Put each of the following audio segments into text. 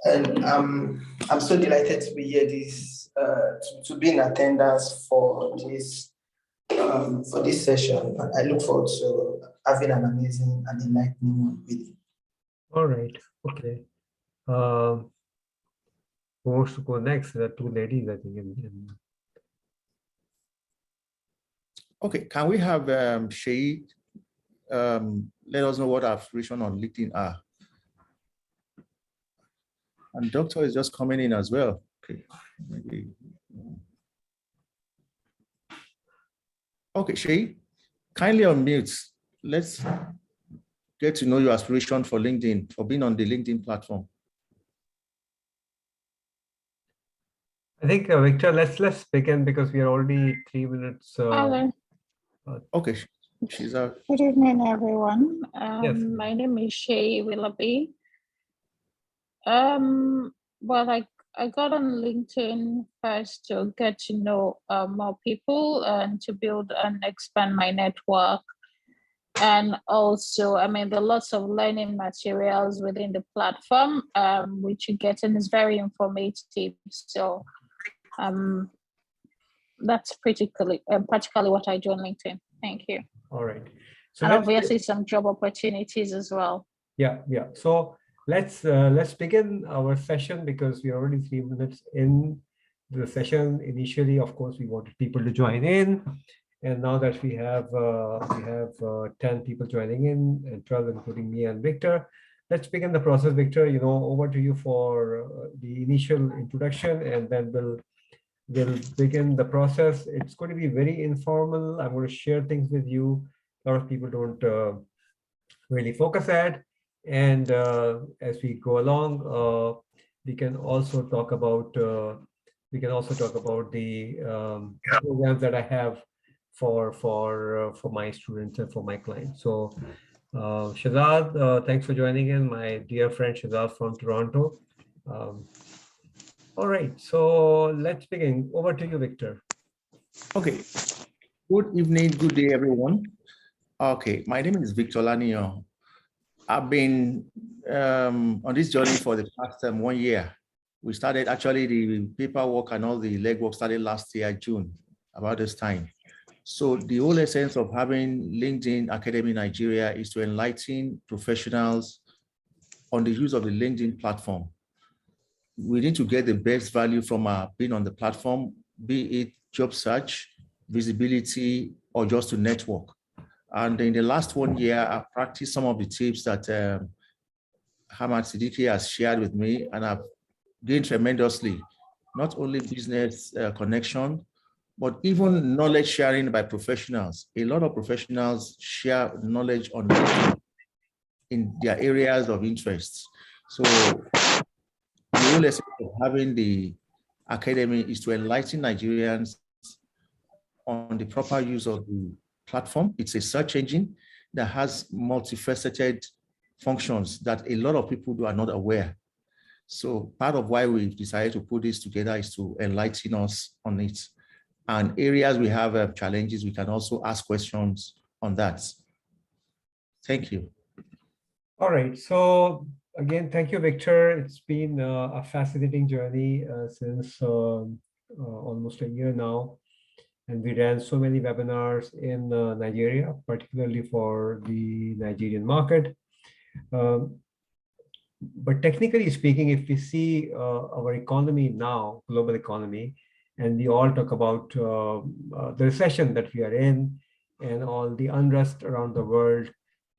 And I'm so delighted to be here to be in attendance for this session. I look forward to having an amazing and enlightening one with you. All right. Okay. Who wants to go next? There are two ladies, I think. Okay. Can we have Shahid let us know what our aspiration on LinkedIn are? And Doctor is just coming in as well. Okay. Maybe. Okay, Shahid, kindly unmute. Let's get to know your aspiration for LinkedIn, for being on the LinkedIn platform. I think, Victor, let's begin because we are already 3 minutes. Hello. Okay, she's out. Good evening, everyone. Yes. My name is Shay Willoughby. Well, I got on LinkedIn first to get to know more people and to build and expand my network. And also, I mean, there are lots of learning materials within the platform, which you get, and is very informative. So that's practically what I do on LinkedIn. Thank you. All right. So and obviously some job opportunities as well. Yeah. So let's begin our session because we're already 3 minutes in the session. Initially, of course, we wanted people to join in, and now that we have 10 people joining in and 12, including me and Victor, let's begin the process. Victor, over to you for the initial introduction, and then we'll begin the process. It's going to be very informal. I'm going to share things with you. A lot of people don't really focus at. And as we go along, we can also talk about the programs that I have for my students and for my clients. So Shazad, thanks for joining in, my dear friend Shazad from Toronto. All right, so let's begin. Over to you, Victor. Okay. Good evening, good day, everyone. Okay, my name is Victor Lanio. I've been on this journey for the past 1 year. We started actually the paperwork and all the legwork started last year, June, about this time. So the whole essence of having LinkedIn Academy Nigeria is to enlighten professionals on the use of the LinkedIn platform. We need to get the best value from being on the platform, be it job search, visibility, or just to network. And in the last 1 year, I've practiced some of the tips that Hamad Siddiqui has shared with me, and I've gained tremendously, not only business connection, but even knowledge sharing by professionals. A lot of professionals share knowledge on in their areas of interest. So the whole essence of having the academy is to enlighten Nigerians on the proper use of the platform. It's a search engine that has multifaceted functions that a lot of people are not aware. So part of why we've decided to put this together is to enlighten us on it. And areas we have challenges, we can also ask questions on that. Thank you. All right, so again, thank you, Victor. It's been a fascinating journey since almost a year now. And we ran so many webinars in Nigeria, particularly for the Nigerian market. But technically speaking, if we see our economy now, global economy, and we all talk about the recession that we are in and all the unrest around the world,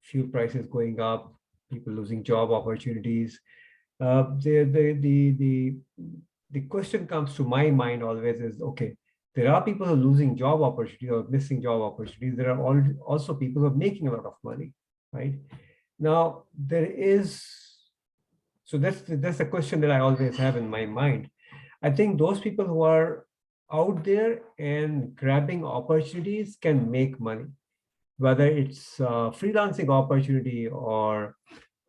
fuel prices going up, people losing job opportunities. The question comes to my mind always is, okay, there are people who are losing job opportunities or missing job opportunities. There are also people who are making a lot of money, right? Now, so that's the question that I always have in my mind. I think those people who are out there and grabbing opportunities can make money, whether it's a freelancing opportunity or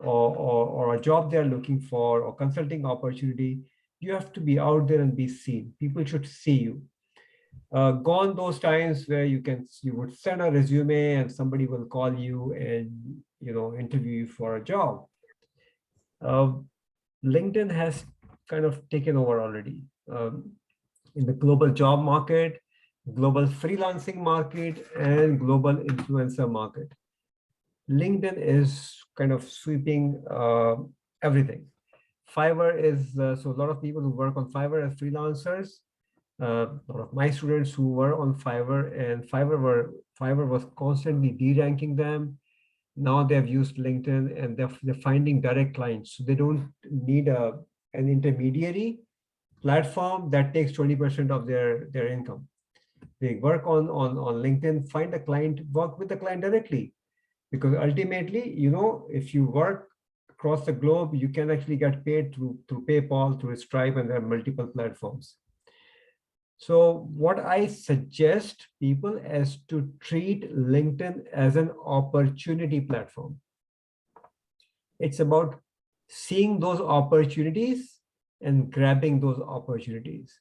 a job they're looking for or consulting opportunity. You have to be out there and be seen. People should see you. Gone those times where you would send a resume and somebody will call you and interview you for a job. LinkedIn has kind of taken over already in the global job market, global freelancing market, and global influencer market. LinkedIn is kind of sweeping everything. Fiverr is, so a lot of people who work on Fiverr as freelancers, a lot of my students who were on Fiverr, and Fiverr was constantly de-ranking them. Now they've used LinkedIn and they're finding direct clients. So they don't need an intermediary platform that takes 20% of their income. They work on LinkedIn, find a client, work with the client directly. Because ultimately, if you work across the globe, you can actually get paid through PayPal, through Stripe, and there are multiple platforms. So what I suggest people is to treat LinkedIn as an opportunity platform. It's about seeing those opportunities and grabbing those opportunities.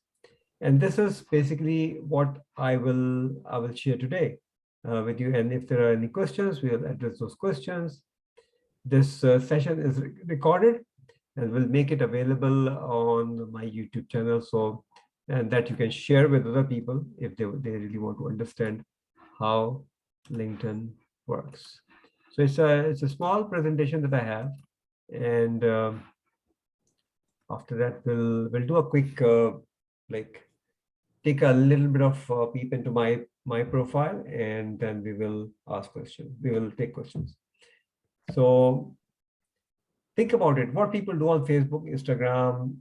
And this is basically what I will share today with you. And if there are any questions, we'll address those questions. This session is recorded and we'll make it available on my YouTube channel, and that you can share with other people if they really want to understand how LinkedIn works. So it's a small presentation that I have, and after that we'll do a quick take a little bit of peep into my profile, and then we will ask questions. We will take questions. So think about it. What people do on Facebook, Instagram,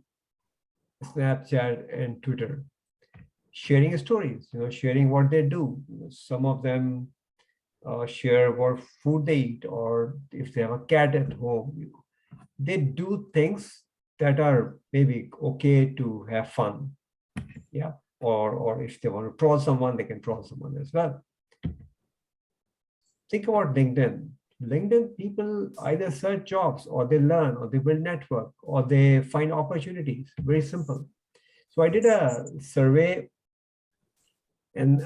Snapchat, and Twitter, sharing stories, sharing what they do. Some of them share what food they eat, or if they have a cat at home, they do things that are maybe okay to have fun. Yeah. Or if they want to troll someone, they can troll someone as well. Think about LinkedIn. LinkedIn, people either search jobs, or they learn, or they build network, or they find opportunities. Very simple. So I did a survey, and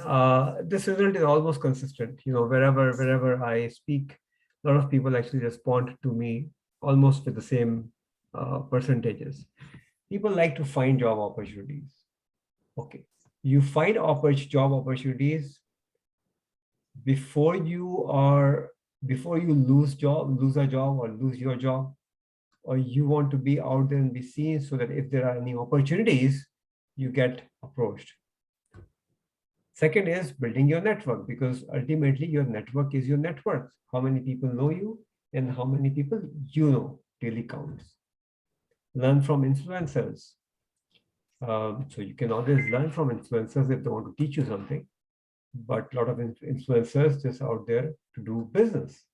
this result is almost consistent. Wherever I speak, a lot of people actually respond to me almost with the same percentages. People like to find job opportunities. Okay, you find job opportunities before you lose a job or lose your job, or you want to be out there and be seen so that if there are any opportunities, you get approached. Second is building your network, because ultimately your network is your network. How many people know you and how many people you know really counts. Learn from influencers. So you can always learn from influencers if they want to teach you something, but a lot of influencers just out there to do business.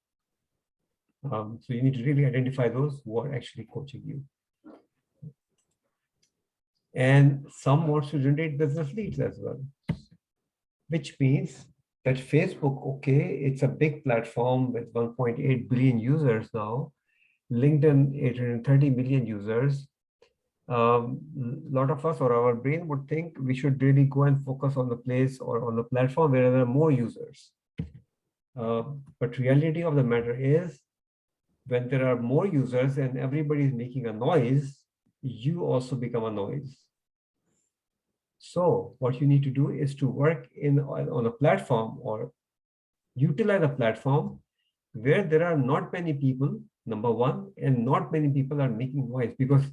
So you need to really identify those who are actually coaching you. And some wants to generate business leads as well, which means that Facebook, okay, it's a big platform with 1.8 billion users now. LinkedIn, 830 million users. A lot of us, or our brain would think we should really go and focus on the place or on the platform where there are more users. But reality of the matter is, when there are more users and everybody is making a noise, you also become a noise. So what you need to do is to work on a platform, or utilize a platform where there are not many people, number one, and not many people are making noise, because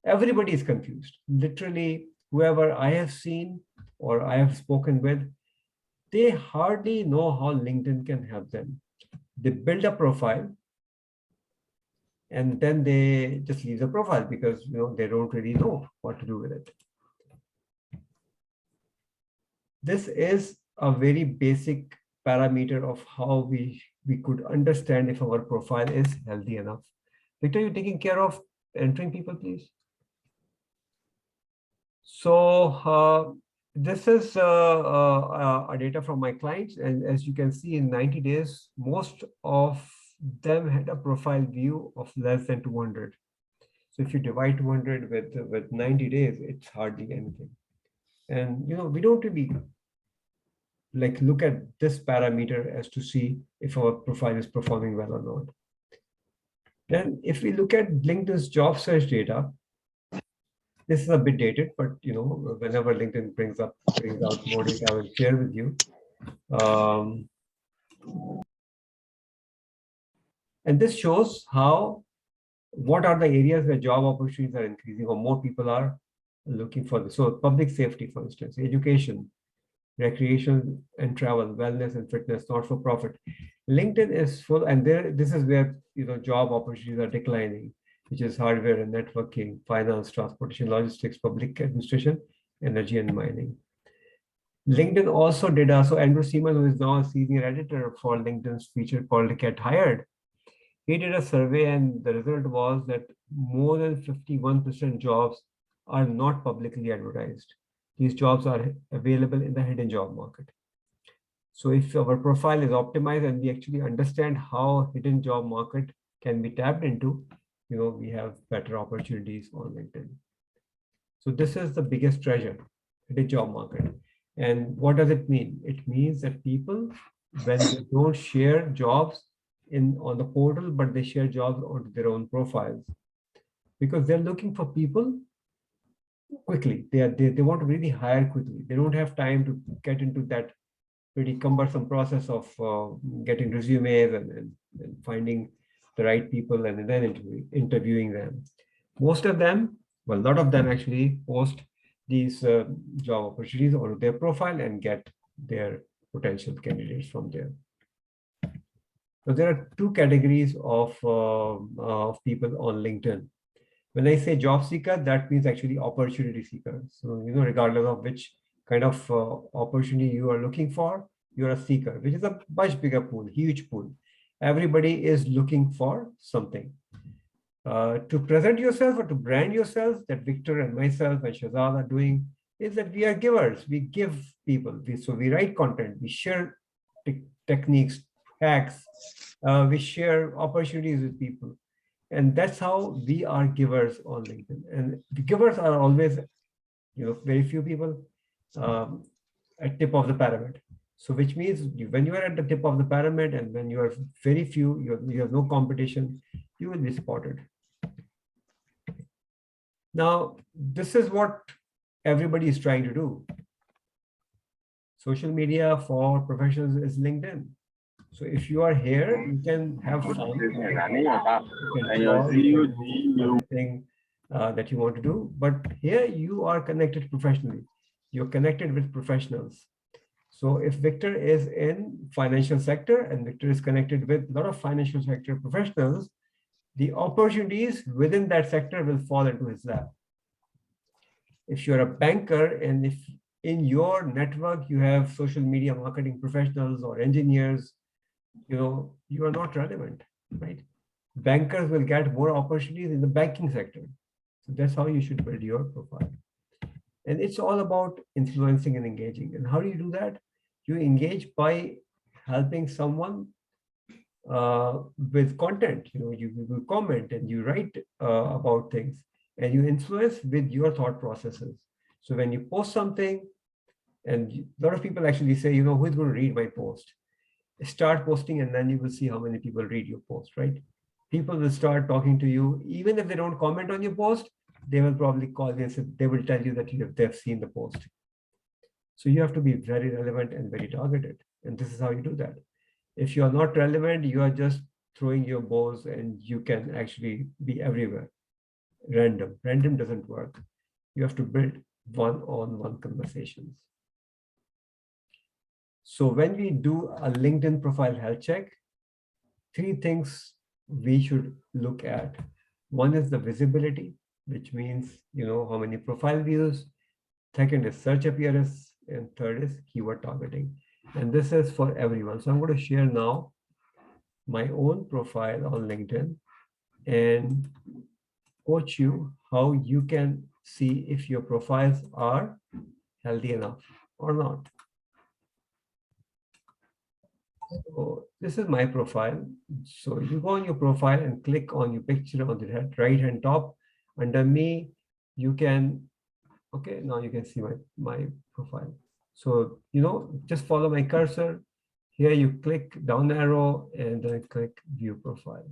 everybody is confused. Literally, whoever I have seen or I have spoken with, they hardly know how LinkedIn can help them. They build a profile and then they just leave the profile because they don't really know what to do with it. This is a very basic parameter of how we could understand if our profile is healthy enough. Victor, you taking care of entering people, please? So this is a data from my clients, and as you can see, in 90 days, most of them had a profile view of less than 200. So if you divide 200 with 90 days, it's hardly anything. And we don't really look at this parameter as to see if our profile is performing well or not. And if we look at LinkedIn's job search data, this is a bit dated, but whenever LinkedIn brings out more data, I will share with you. And this shows what are the areas where job opportunities are increasing or more people are looking for this. So public safety, for instance, education, recreation and travel, wellness and fitness, not for profit. LinkedIn is full, and this is where job opportunities are declining, which is hardware and networking, finance, transportation, logistics, public administration, energy and mining. LinkedIn also did so Andrew Seaman, who is now a senior editor for LinkedIn's feature called Get Hired, he did a survey, and the result was that more than 51% jobs are not publicly advertised. These jobs are available in the hidden job market. So if our profile is optimized and we actually understand how hidden job market can be tapped into, we have better opportunities on LinkedIn. So this is the biggest treasure, hidden job market. And what does it mean? It means that people, when they don't share jobs on the portal, but they share jobs onto their own profiles, because they're looking for people quickly. They want to really hire quickly. They don't have time to get into that pretty cumbersome process of getting resumes and finding the right people and then interviewing them. Most of them, well, a lot of them actually post these job opportunities on their profile and get their potential candidates from there. So there are two categories of people on LinkedIn. When I say job seeker, that means actually opportunity seeker. So, regardless of which kind of opportunity you are looking for, you're a seeker, which is a much bigger pool, huge pool. Everybody is looking for something. To present yourself or to brand yourself, that Victor and myself and Shazad are doing is that we are givers. We give people. So we write content, we share techniques, hacks, we share opportunities with people. And that's how we are givers on LinkedIn. And the givers are always, very few people at tip of the pyramid. So which means when you are at the tip of the pyramid and when you are very few, you have no competition, you will be spotted. Now, this is what everybody is trying to do. Social media for professionals is LinkedIn. So if you are here, you can have fun. You can do everything that you want to do. But here you are connected professionally. You're connected with professionals. So if Victor is in financial sector and Victor is connected with a lot of financial sector professionals, the opportunities within that sector will fall into his lap. If you're a banker and if in your network you have social media marketing professionals or engineers, you are not relevant, right? Bankers will get more opportunities in the banking sector. So that's how you should build your profile. And it's all about influencing and engaging. And how do you do that? You engage by helping someone with content. You comment and you write about things and you influence with your thought processes. So when you post something, and a lot of people actually say, who is going to read my post? Start posting and then you will see how many people read your post, right? People will start talking to you. Even if they don't comment on your post, they will probably call you and say, they will tell you that they've seen the post. So you have to be very relevant and very targeted. And this is how you do that. If you are not relevant, you are just throwing your balls and you can actually be everywhere. Random doesn't work. You have to build one-on-one conversations. So when we do a LinkedIn profile health check, 3 things we should look at. One is the visibility, which means, how many profile views. Second is search appearance. And third is keyword targeting. And this is for everyone. So I'm going to share now my own profile on LinkedIn and coach you how you can see if your profiles are healthy enough or not. So this is my profile. So you go on your profile and click on your picture on the right hand top. Under me, you can, okay, now you can see my profile. So, just follow my cursor. Here you click down arrow and then click view profile.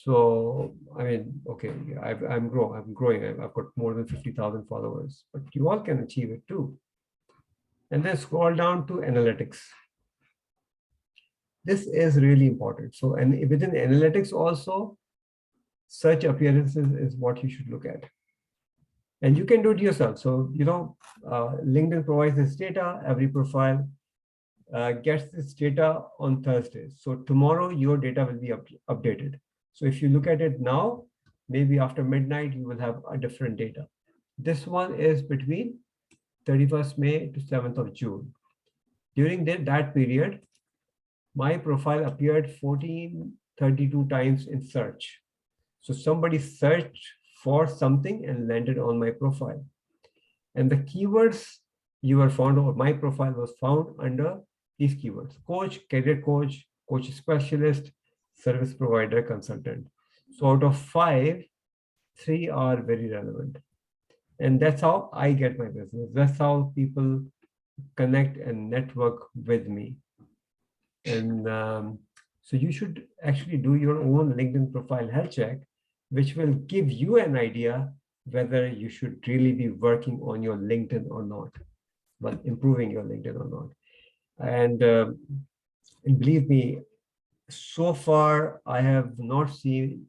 So, I mean, okay, I'm growing. I've got more than 50,000 followers, but you all can achieve it too. And then scroll down to analytics. This is really important. So, and within analytics also, search appearances is what you should look at. And you can do it yourself. So, LinkedIn provides this data. Every profile gets this data on Thursdays. So tomorrow your data will be updated. So if you look at it now, maybe after midnight, you will have a different data. This one is between 31st May to 7th of June. During that period, my profile appeared 1432 times in search. So somebody searched for something and landed on my profile. And the keywords you were found, or my profile was found under these keywords: coach, career coach, coach specialist, service provider, consultant. So out of 5, 3 are very relevant. And that's how I get my business. That's how people connect and network with me. And so you should actually do your own LinkedIn profile health check, which will give you an idea whether you should really be working on your LinkedIn or not, but improving your LinkedIn or not. And believe me, so far, I have not seen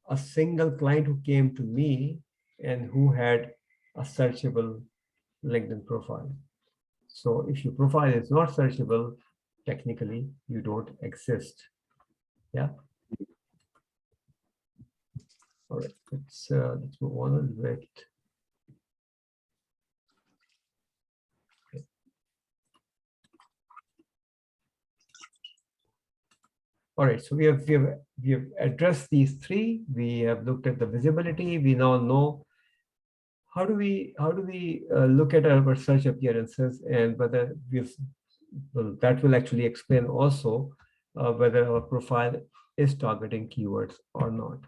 a single client who came to me and who had a searchable LinkedIn profile. So if your profile is not searchable, technically, you don't exist. Yeah. All right, let's move on a little bit. Okay. All right, so we have addressed these 3. We have looked at the visibility. We now know how do we look at our search appearances, and whether that will actually explain also whether our profile is targeting keywords or not.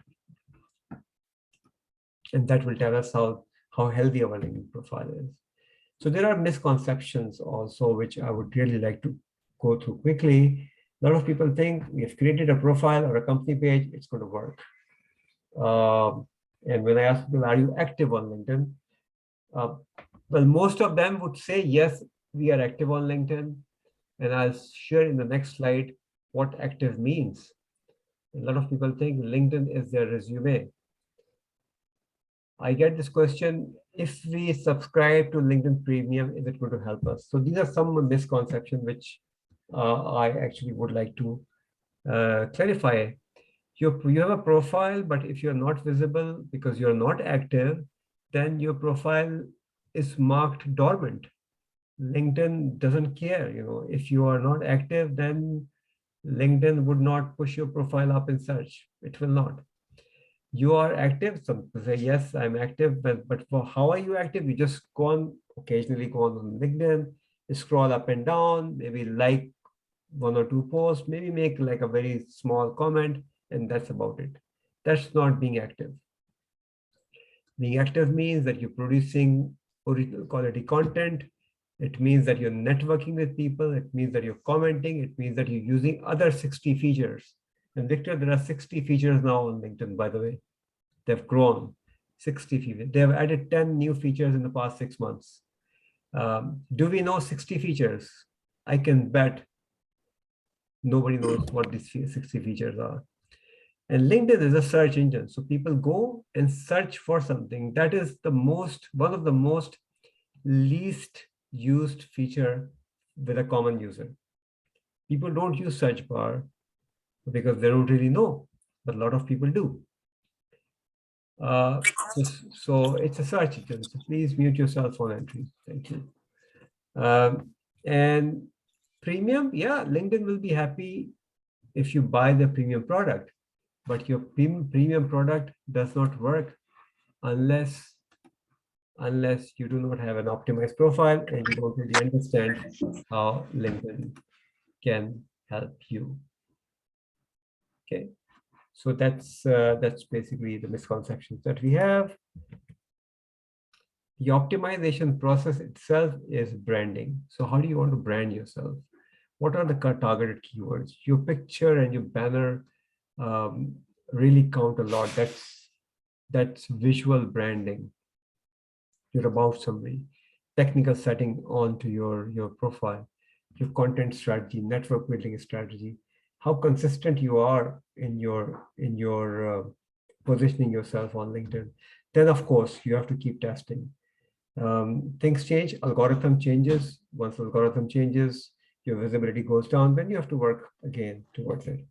And that will tell us how healthy our LinkedIn profile is. So there are misconceptions also, which I would really like to go through quickly. A lot of people think we have created a profile or a company page, it's going to work. And when I ask people, are you active on LinkedIn? Well, most of them would say, yes, we are active on LinkedIn. And I'll share in the next slide what active means. A lot of people think LinkedIn is their resume. I get this question: if we subscribe to LinkedIn Premium, is it going to help us? So these are some misconceptions which I actually would like to clarify. You have a profile, but if you're not visible because you're not active, then your profile is marked dormant. LinkedIn doesn't care. If you are not active, then LinkedIn would not push your profile up in search. It will not. You are active. Some people say, yes, I'm active, but for how are you active? You just occasionally go on LinkedIn, scroll up and down, maybe like 1 or 2 posts, maybe make like a very small comment, and that's about it. That's not being active. Being active means that you're producing original quality content. It means that you're networking with people. It means that you're commenting. It means that you're using other 60 features. And Victor, there are 60 features now on LinkedIn, by the way. They've grown 60 features. They have added 10 new features in the past 6 months. Do we know 60 features? I can bet nobody knows what these 60 features are. And LinkedIn is a search engine. So people go and search for something. That is one of the most least used feature with a common user. People don't use search bar because they don't really know, but a lot of people do. So it's a search engine. So please mute your cell phone entries. Thank you. And premium, yeah, LinkedIn will be happy if you buy the premium product, but your premium product does not work unless you do not have an optimized profile and you don't really understand how LinkedIn can help you. Okay, so that's basically the misconceptions that we have. The optimization process itself is branding. So how do you want to brand yourself? What are the targeted keywords? Your picture and your banner really count a lot. That's visual branding, your about summary, technical setting onto your profile, your content strategy, network building strategy, how consistent you are in your positioning yourself on LinkedIn. Then of course you have to keep testing. Things change, algorithm changes. Once algorithm changes, your visibility goes down, then you have to work again towards it.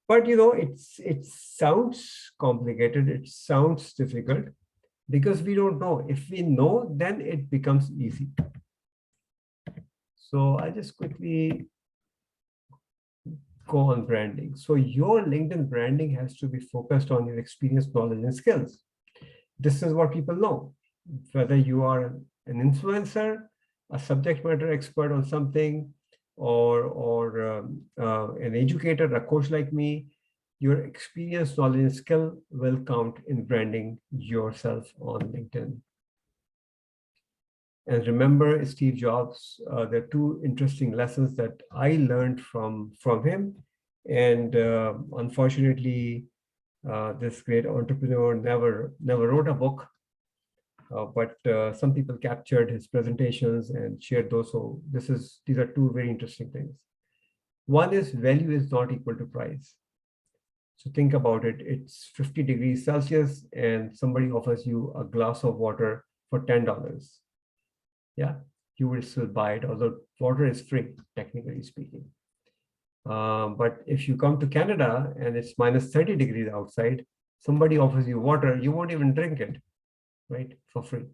But it sounds complicated, it sounds difficult, because we don't know. If we know, then it becomes easy. So I just quickly go on branding. So your LinkedIn branding has to be focused on your experience, knowledge, and skills. This is what people know. Whether you are an influencer, a subject matter expert on something, or an educator, a coach like me, your experience, knowledge, and skill will count in branding yourself on LinkedIn. And remember Steve Jobs, there are two interesting lessons that I learned from him. And unfortunately, this great entrepreneur never wrote a book, but some people captured his presentations and shared those. So these are two very interesting things. One is value is not equal to price. So think about it. It's 50 degrees Celsius and somebody offers you a glass of water for $10. Yeah, you will still buy it, although water is free, technically speaking. But if you come to Canada and it's minus 30 degrees outside, somebody offers you water, you won't even drink it, right, for free.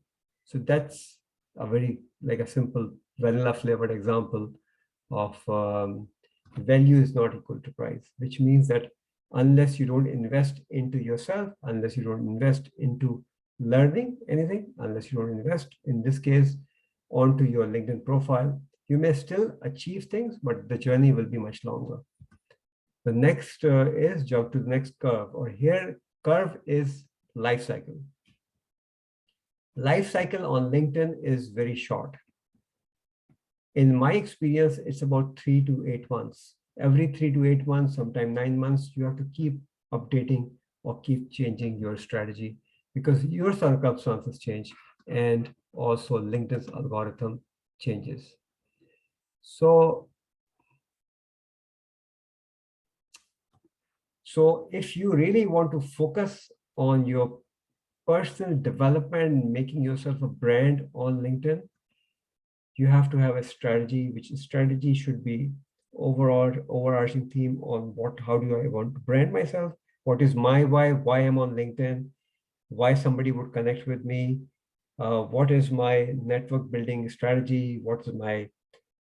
So that's a very, like a simple vanilla flavored example of value is not equal to price, which means that unless you don't invest into yourself, unless you don't invest into learning anything, unless you don't invest, in this case, onto your LinkedIn profile, you may still achieve things, but the journey will be much longer. The next is jump to the next curve, or here curve is life cycle. Life cycle on LinkedIn is very short. In my experience, it's about 3 to 8 months. Every 3 to 8 months, sometimes 9 months, you have to keep updating or keep changing your strategy because your circumstances change and also LinkedIn's algorithm changes. So if you really want to focus on your personal development, making yourself a brand on LinkedIn, you have to have a strategy, which strategy should be overarching theme on how do I want to brand myself? What is my why I'm on LinkedIn? Why somebody would connect with me? What is my network building strategy? What is my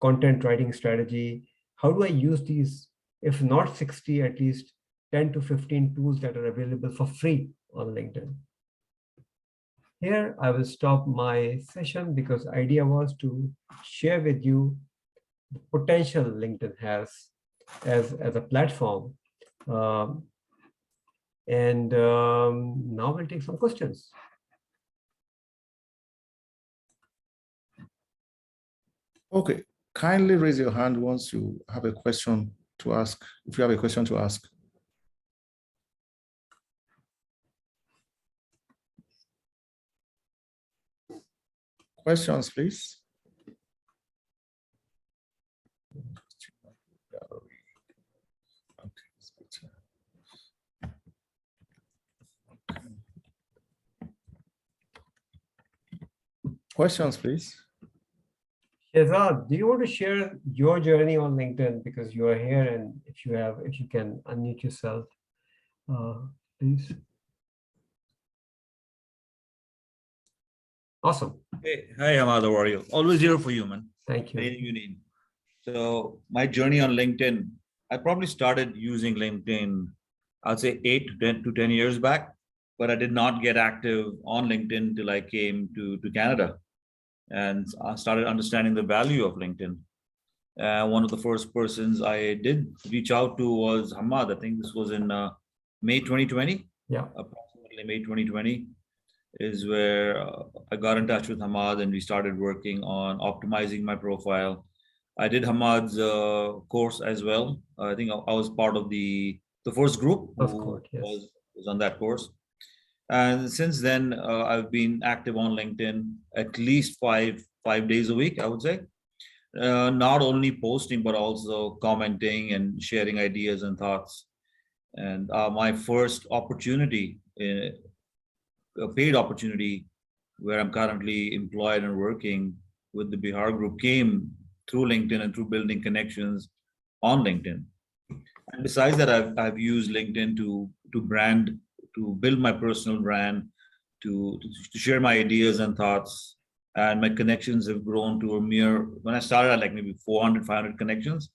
content writing strategy? How do I use these, if not 60, at least 10 to 15 tools that are available for free on LinkedIn? Here, I will stop my session because idea was to share with you the potential LinkedIn has as a platform. Now we'll take some questions. Okay, kindly raise your hand once you have a question to ask, if you have a question to ask. Questions, please. Questions, please. Shehzad, do you want to share your journey on LinkedIn because you are here, and if you can unmute yourself, please. Awesome. Hey, hi, Hamad, how are you? Always here for you, man. Thank you. Anything you need. So my journey on LinkedIn, I probably started using LinkedIn, I'd say 8 to 10 years back, but I did not get active on LinkedIn till I came to Canada and I started understanding the value of LinkedIn. One of the first persons I did reach out to was Hamad. I think this was in May 2020. Yeah. Approximately May 2020 is where I got in touch with Hamad and we started working on optimizing my profile. I did Hamad's course as well. I think I was part of the the first group Of who course, yes. was on that course. And since then, I've been active on LinkedIn at least five days a week, I would say. Not only posting, but also commenting and sharing ideas and thoughts. And my first opportunity, a paid opportunity, where I'm currently employed and working with the Bihar group, came through LinkedIn and through building connections on LinkedIn. And besides that, I've used LinkedIn to brand, to build my personal brand, to share my ideas and thoughts. And my connections have grown to a mere, when I started at like maybe 400, 500 connections,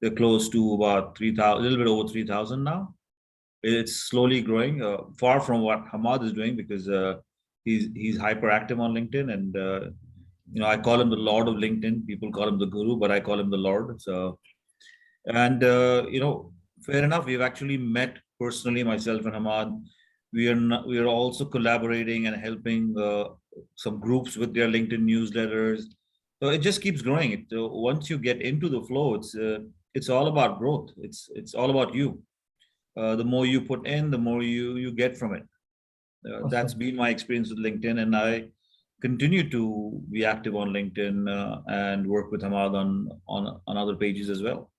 they're close to about 3,000, a little bit over 3,000 now. It's slowly growing, far from what Hamad is doing, because he's hyperactive on LinkedIn, and I call him the Lord of LinkedIn. People call him the Guru, but I call him the Lord. So, and fair enough. We've actually met personally, myself and Hamad. We are also collaborating and helping some groups with their LinkedIn newsletters. So it just keeps growing. Once you get into the flow, it's all about growth. It's all about you. The more you put in, the more you get from it. Awesome. That's been my experience with LinkedIn, and I continue to be active on LinkedIn and work with Hamad on other pages as well.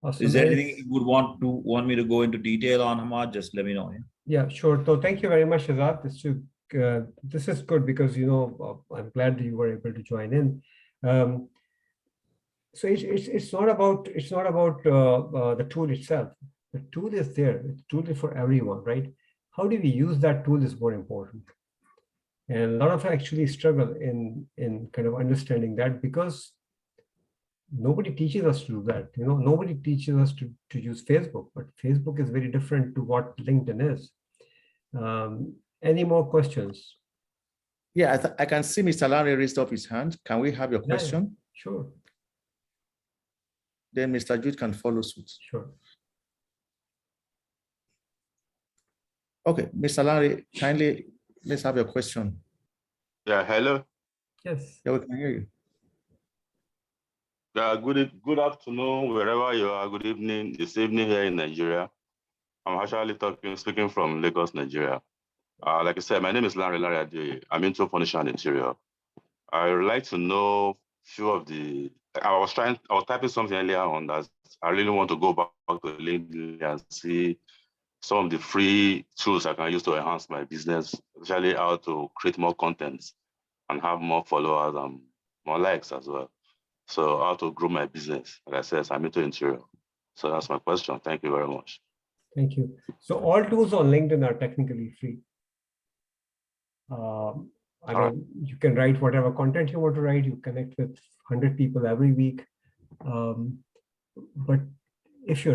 Awesome. Is there anything you would want me to go into detail on, Hamad? Just let me know. Yeah, sure. So thank you very much, Azad. This is good because I'm glad that you were able to join in. So it's not about the tool itself. The tool is there. The tool is for everyone, right? How do we use that tool is more important. And a lot of us actually struggle in kind of understanding that, because nobody teaches us to do that. Nobody teaches us to use Facebook, but Facebook is very different to what LinkedIn is. Any more questions? Yeah, I can see Mr. Larry raised up his hand. Can we have your question? Yeah, sure. Then Mr. Jude can follow suit. Sure. Okay, Mr. Larry, kindly, let's have your question. Yeah, hello. Yes. Yeah, we can hear you. Yeah, good afternoon, wherever you are. Good evening. This evening here in Nigeria. I'm actually speaking from Lagos, Nigeria. Like I said, my name is Larry Adeoye. I'm into furniture and interior. I would like to know few of the. I was typing something earlier on that I really want to go back to LinkedIn and see some of the free tools I can use to enhance my business, especially how to create more content and have more followers and more likes as well. So how to grow my business. Like I said, I'm into interior. So that's my question. Thank you very much. Thank you. So all tools on LinkedIn are technically free. I mean, you can write whatever content you want to write. You connect with 100 people every week. But if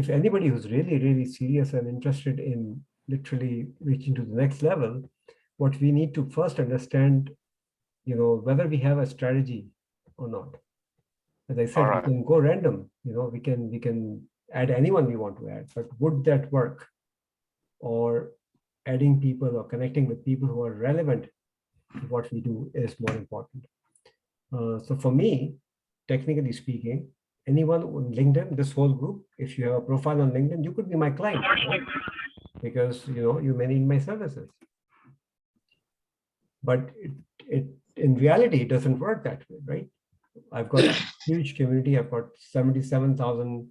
anybody who's really, really serious and interested in literally reaching to the next level, what we need to first understand, whether we have a strategy or not. As I said, we can go random, we can add anyone we want to add, but would that work? Or adding people or connecting with people who are relevant to what we do is more important. So for me, technically speaking, anyone on LinkedIn, this whole group, if you have a profile on LinkedIn, you could be my client, right? Because you may need my services. But in reality, it doesn't work that way, right? I've got a huge community. I've got 77,000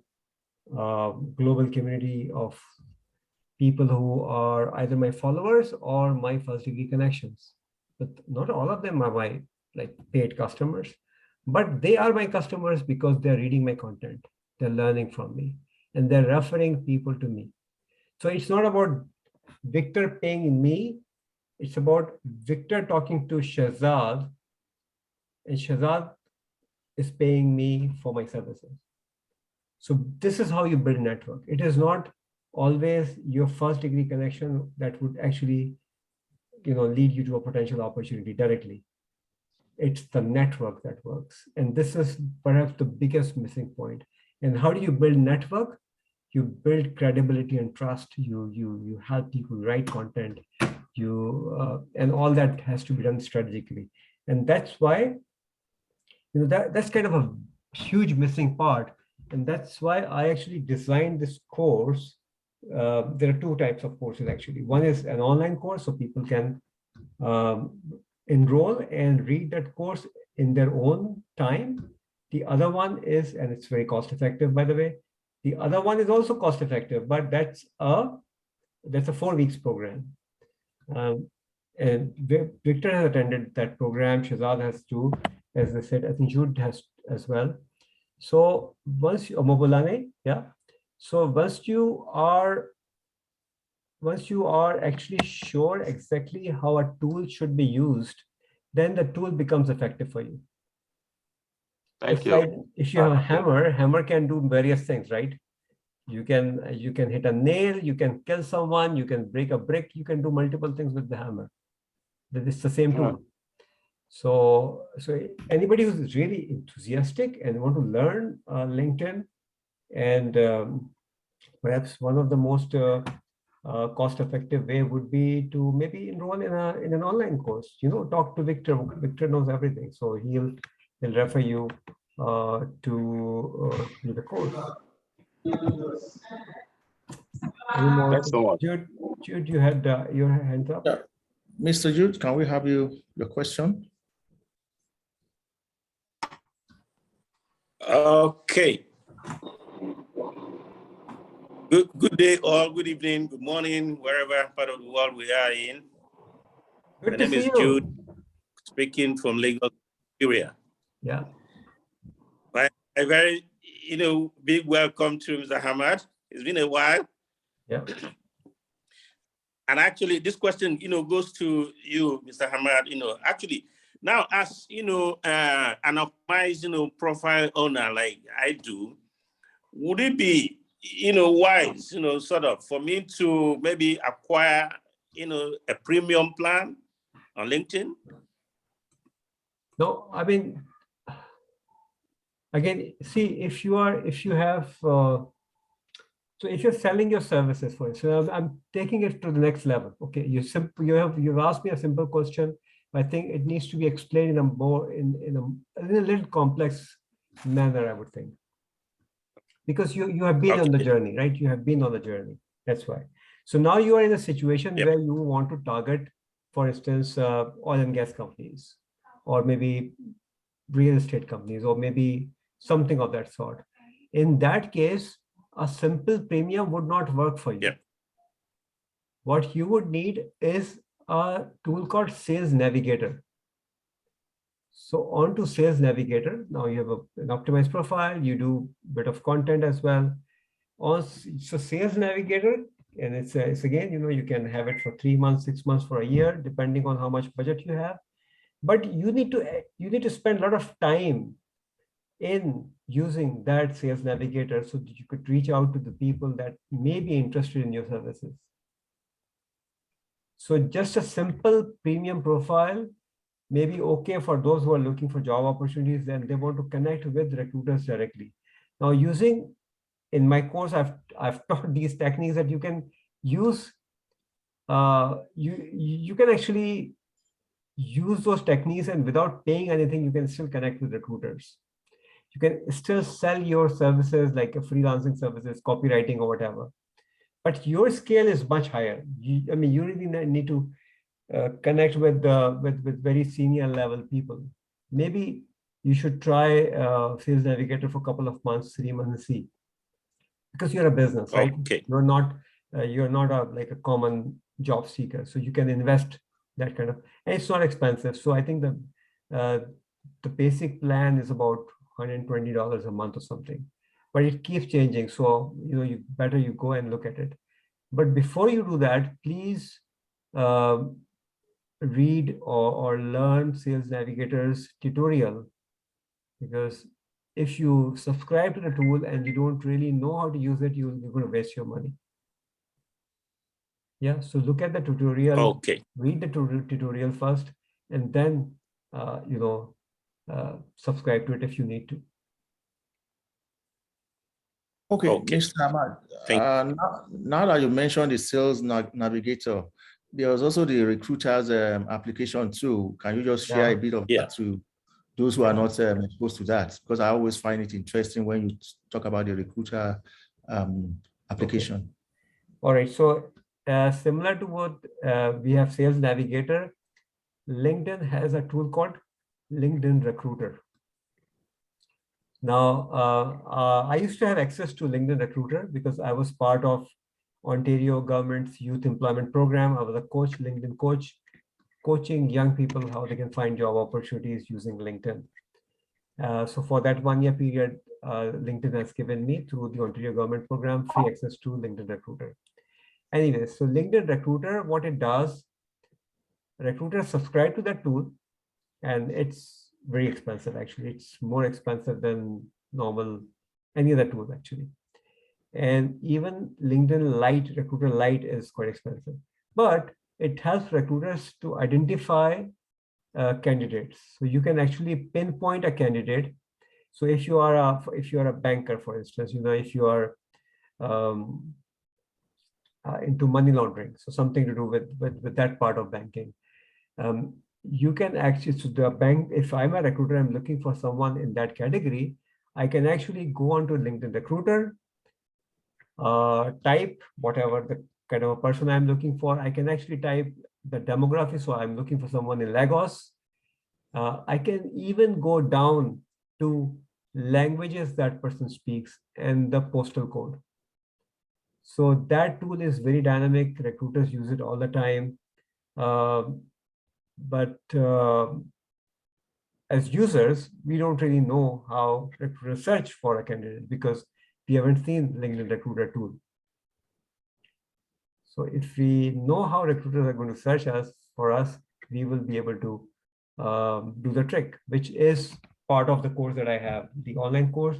global community of people who are either my followers or my first degree connections. But not all of them are my paid customers, but they are my customers because they're reading my content, they're learning from me, and they're referring people to me. So it's not about Victor paying me, it's about Victor talking to Shahzad, and Shahzad is paying me for my services. So this is how you build network. It is not always your first degree connection that would actually lead you to a potential opportunity directly. It's the network that works. And this is perhaps the biggest missing point. And how do you build network? You build credibility and trust. You help people write content. And all that has to be done strategically. And that's why that's kind of a huge missing part And that's why I actually designed this course. There are two types of courses actually. One is an online course, so people can enroll and read that course in their own time. The other one is, and it's very cost effective, by the way. The other one is also cost effective, but that's a 4 weeks program. And Victor has attended that program. Shazad has too, as I said. I think Jude has as well. So once you, Mobulane, yeah. So once you are actually sure exactly how a tool should be used, then the tool becomes effective for you. Thank you. Like if you have a hammer can do various things, right? You can hit a nail, you can kill someone, you can break a brick, you can do multiple things with the hammer. That is the same tool. So anybody who's really enthusiastic and want to learn LinkedIn, and perhaps one of the most cost-effective way would be to maybe enroll in an online course. Talk to Victor. Victor knows everything, so he'll refer you to the course. Thanks so much. Jude, you had your hands up. Yeah. Mr. Jude, can we have your question? Okay. Good day all, good evening, good morning, wherever part of the world we are in. Good My to name see is you. Jude, speaking from Lagos, Nigeria. Yeah. A very, big welcome to Mr. Hamad. It's been a while. Yeah. And actually, this question, goes to you, Mr. Hamad. Actually, now as an optimized, profile owner like I do, would it be, wise, sort of, for me to maybe acquire, a premium plan on LinkedIn? No, I mean, again, see, if you have, so if you're selling your services, for instance, I'm taking it to the next level. Okay, you've asked me a simple question. I think it needs to be explained in a more in a little complex manner, I would think, because you have been on the journey, right? You have been on the journey. That's why. So now you are in a situation where you want to target, for instance, oil and gas companies, or maybe real estate companies, or maybe something of that sort. In that case, a simple premium would not work for you. What you would need is a tool called Sales Navigator. So on to Sales Navigator, now you have an optimized profile, you do a bit of content as well. So Sales Navigator, and it's again, you can have it for 3 months, 6 months, for a year, depending on how much budget you have. But you need to spend a lot of time in using that Sales Navigator so that you could reach out to the people that may be interested in your services. So just a simple premium profile may be okay for those who are looking for job opportunities and they want to connect with recruiters directly. Now, in my course, I've taught these techniques that you can use. You can actually use those techniques, and without paying anything, you can still connect with recruiters. You can still sell your services like freelancing services, copywriting, or whatever. But your scale is much higher. You really need to connect with very senior level people. Maybe you should try Sales Navigator for a couple of months, 3 months, and see. Because you're a business, right? Okay. You're not like a common job seeker, so you can invest that kind of, and it's not expensive. So I think the basic plan is about $120 a month or something, but it keeps changing. So you better go and look at it. But before you do that, please read or learn Sales Navigator's tutorial, because if you subscribe to the tool and you don't really know how to use it, you're going to waste your money. Yeah, so look at the tutorial. Okay. Read the tutorial first, and then subscribe to it if you need to. Okay, Okay. Mr. Ahmad, now that you mentioned the Sales Navigator, there was also the Recruiter's application too. Can you just share a bit of that to those who are not exposed to that, because I always find it interesting when you talk about the recruiter application. Okay. All right. So similar to what we have Sales Navigator, LinkedIn has a tool called LinkedIn Recruiter. Now, I used to have access to LinkedIn Recruiter because I was part of Ontario government's youth employment program. I was a coach, LinkedIn coach, coaching young people how they can find job opportunities using LinkedIn. So for that 1 year period, LinkedIn has given me through the Ontario government program free access to LinkedIn Recruiter. Anyway, so LinkedIn Recruiter, what it does, recruiters subscribe to that tool, and it's very expensive. Actually, it's more expensive than normal any other tool actually. And even LinkedIn Lite, Recruiter Lite is quite expensive, but it helps recruiters to identify candidates. So you can actually pinpoint a candidate. So if you are a banker, for instance, if you are into money laundering, so something to do with that part of banking, you can actually, so the bank, if I'm a recruiter, I'm looking for someone in that category, I can actually go onto LinkedIn Recruiter, type whatever the kind of a person I'm looking for. I can actually type the demography. So I'm looking for someone in Lagos. I can even go down to languages that person speaks and the postal code. So that tool is very dynamic. Recruiters use it all the time. But as users, we don't really know how recruiters search for a candidate because we haven't seen LinkedIn Recruiter tool. So if we know how recruiters are going to search for us, we will be able to do the trick, which is part of the course that I have. The online course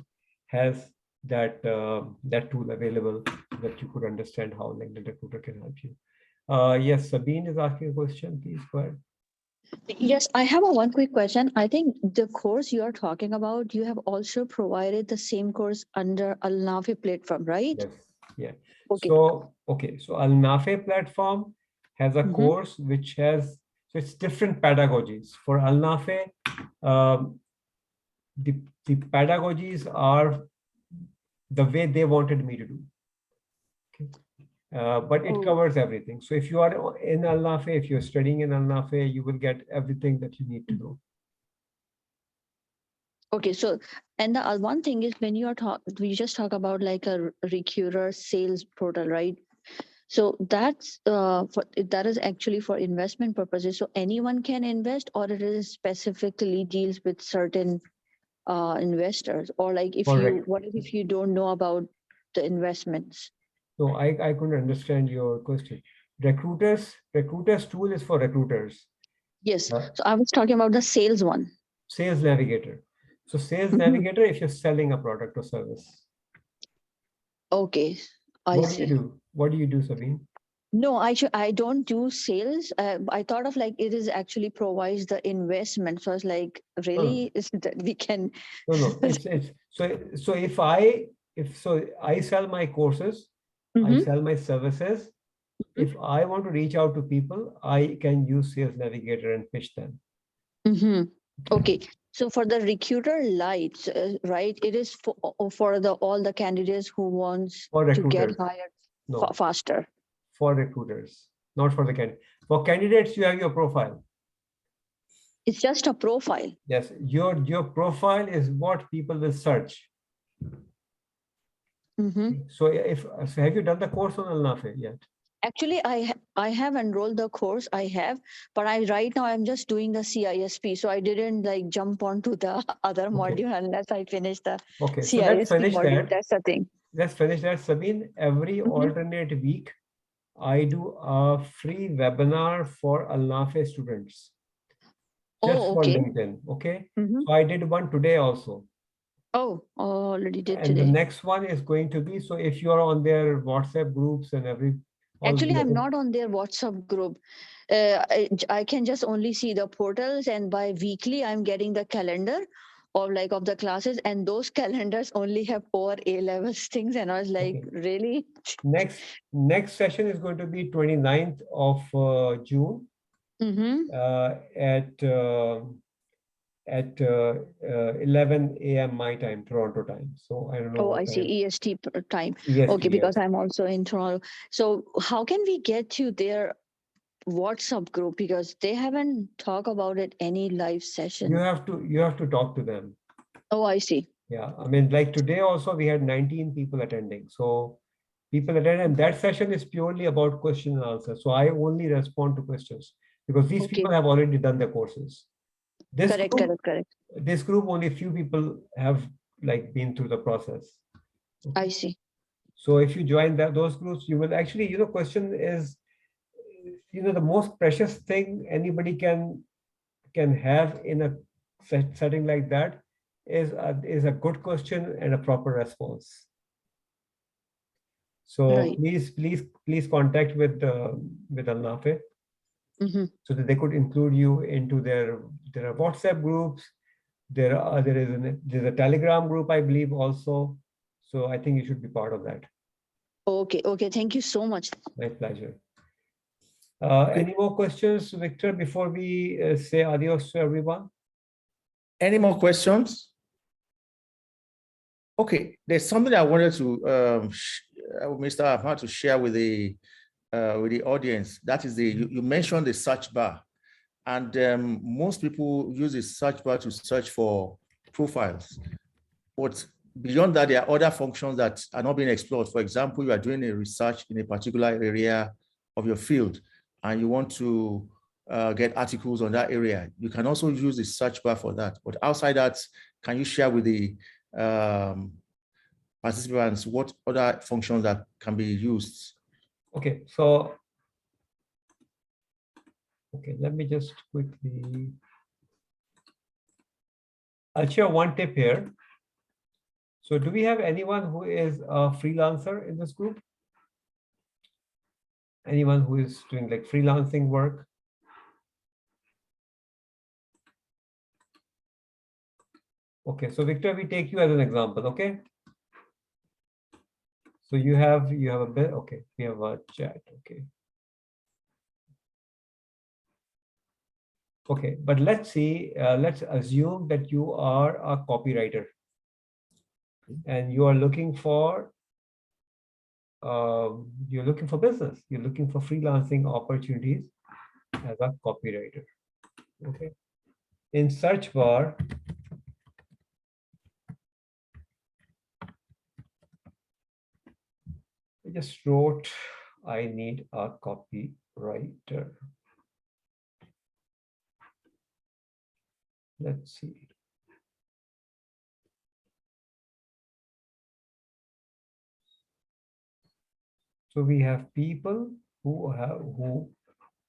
has that tool available that you could understand how LinkedIn Recruiter can help you. Yes, Sabine is asking a question. Please go ahead. Yes, I have one quick question. I think the course you are talking about, you have also provided the same course under Alnafe platform, right? Yes. Yeah. Okay. So Alnafe platform has a course which has, so it's different pedagogies. For Alnafe, the pedagogies are the way they wanted me to do. Okay. But it covers everything. So if you are in Alnafe, if you're studying in Alnafe, you will get everything that you need to know. Okay, so and the one thing is when you are we just talk about like a recruiter sales portal, right? So that's that is actually for investment purposes. So anyone can invest, or it is specifically deals with certain investors, or like if Correct. what if you don't know about the investments? So I couldn't understand your question. Recruiters tool is for recruiters. Yes. So I was talking about the sales one. Sales Navigator. So Sales Navigator, if you're selling a product or service. Okay, I see. What do you do, Sabine? No, I don't do sales. I thought of like it is actually provides the investment. So I was like, really, is that we can? No. It's so if I sell my courses, I sell my services. If I want to reach out to people, I can use Sales Navigator and pitch them. Okay, so for the recruiter lights, right? It is for all the candidates who wants to get hired faster. For recruiters, not for the candidate. For candidates, you have your profile. It's just a profile. Yes, your profile is what people will search. So have you done the course on Alnafe yet? Actually, I have enrolled the course. I have, but right now I'm just doing the CISP. So I didn't like jump onto the other module unless I finish the CISP so let's finish module. That. That's the thing. Let's finish that, Sabine. Every alternate week, I do a free webinar for Alnafe students. Just for LinkedIn. Okay. So I did one today also. Already did and today. The next one is going to be, so if you are on their WhatsApp groups and Actually, I'm not on their WhatsApp group. I can just only see the portals, and by weekly, I'm getting the calendar of the classes, and those calendars only have over A-levels things. And I was like, really? Next session is going to be 29th of June at at 11 a.m. my time, Toronto time. So I don't know Oh, what I see. time. EST time. EST, Okay, because yes. I'm also in Toronto. So how can we get to their WhatsApp group? Because they haven't talked about it any live session. You have to talk to them. Oh, I see. Yeah, I mean, like today also we had 19 people attending. So people attend, and that session is purely about question and answer. So I only respond to questions because these Okay. people have already done their courses. This group, only a few people have like been through the process. I see. So if you join those groups, you will actually, question is, the most precious thing anybody can have in a setting like that is a good question and a proper response. So Right. please contact with Al-Nafi so that they could include you into their WhatsApp groups. There's a Telegram group, I believe, also. So I think you should be part of that. Okay. Thank you so much. My pleasure. Any more questions, Victor, before we say adios to everyone? Any more questions? Okay, there's something I wanted to, Mr. Ahmad, to share with the audience. That is you mentioned the search bar, and most people use the search bar to search for profiles. But beyond that, there are other functions that are not being explored. For example, you are doing a research in a particular area of your field, and you want to get articles on that area. You can also use the search bar for that. But outside that, can you share with the participants what other functions that can be used? Okay, so let me just quickly. I'll share one tip here. So do we have anyone who is a freelancer in this group? Anyone who is doing like freelancing work? Okay, so Victor, we take you as an example, okay? So you have a bit, okay, we have a chat, okay. Okay, but let's see, let's assume that you are a copywriter and you are looking for business, you're looking for freelancing opportunities as a copywriter. Okay. In search bar, I just wrote, I need a copywriter. Let's see. So we have people who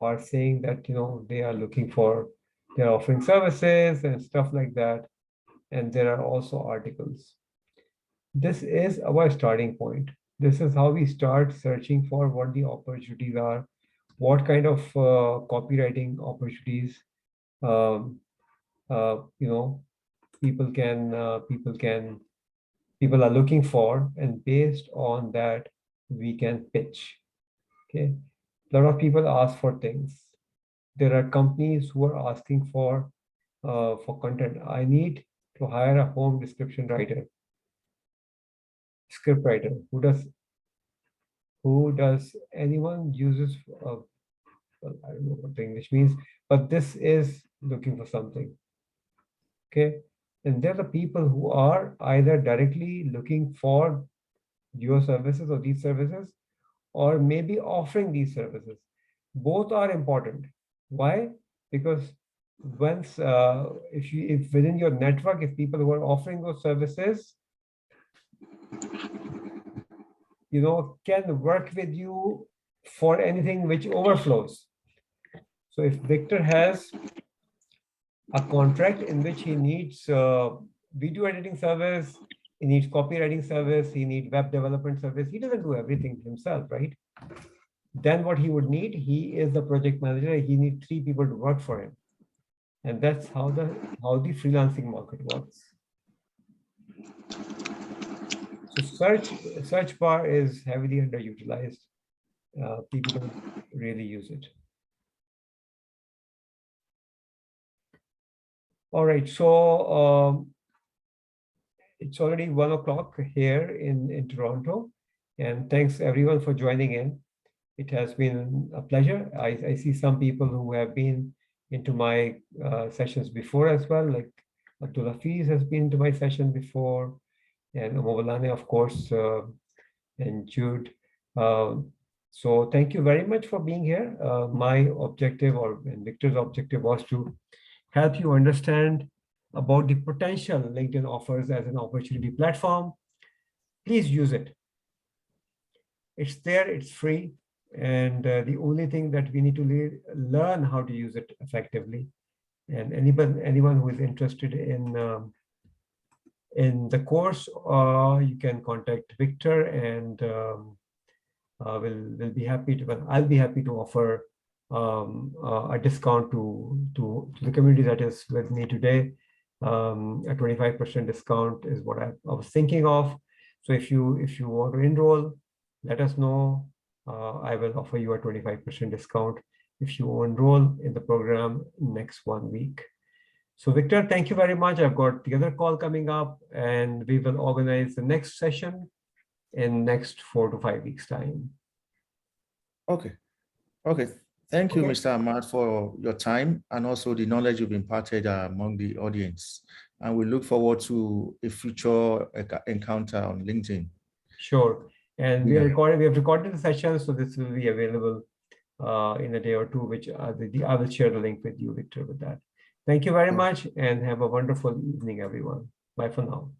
are saying that they are looking for, they're offering services and stuff like that, and there are also articles. This is our starting point. This is how we start searching for what the opportunities are, what kind of copywriting opportunities people are looking for, and based on that we can pitch. Okay, a lot of people ask for things. There are companies who are asking for content. I need to hire a home description writer, script writer. Who does anyone uses well, I don't know what the English means, but this is looking for something. Okay, and there are people who are either directly looking for your services or these services, or maybe offering these services. Both are important. Why? Because once if within your network, if people who are offering those services can work with you for anything which overflows. So if Victor has a contract in which he needs video editing service, he needs copywriting service, he needs web development service, he doesn't do everything himself, right? Then what he would need, he is the project manager, he needs 3 people to work for him. And that's how the freelancing market works. So search bar is heavily underutilized. People don't really use it. All right, so it's already 1 o'clock here in Toronto, and thanks everyone for joining in. It has been a pleasure. I see some people who have been into my sessions before as well, like Abdullah Fiz has been to my session before, and Movalane, of course, and Jude. So thank you very much for being here. My objective, and Victor's objective, was to help you understand about the potential LinkedIn offers as an opportunity platform. Please use it. It's there, it's free, and the only thing that we need to learn how to use it effectively. And anyone who is interested in the course, you can contact Victor, and we'll be happy to. Well, I'll be happy to offer a discount to the community that is with me today. A 25% discount is what I was thinking of. So if you want to enroll, let us know. I will offer you a 25% discount if you enroll in the program next 1 week. So Victor, thank you very much. I've got the other call coming up, and we will organize the next session in next 4 to 5 weeks time. Okay. Thank you, Mr. Ahmad, for your time and also the knowledge you've imparted among the audience. And we look forward to a future encounter on LinkedIn. Sure. And we have recorded the session, so this will be available in a day or two, which I will share the link with you, Victor, with that. Thank you very much, and have a wonderful evening, everyone. Bye for now.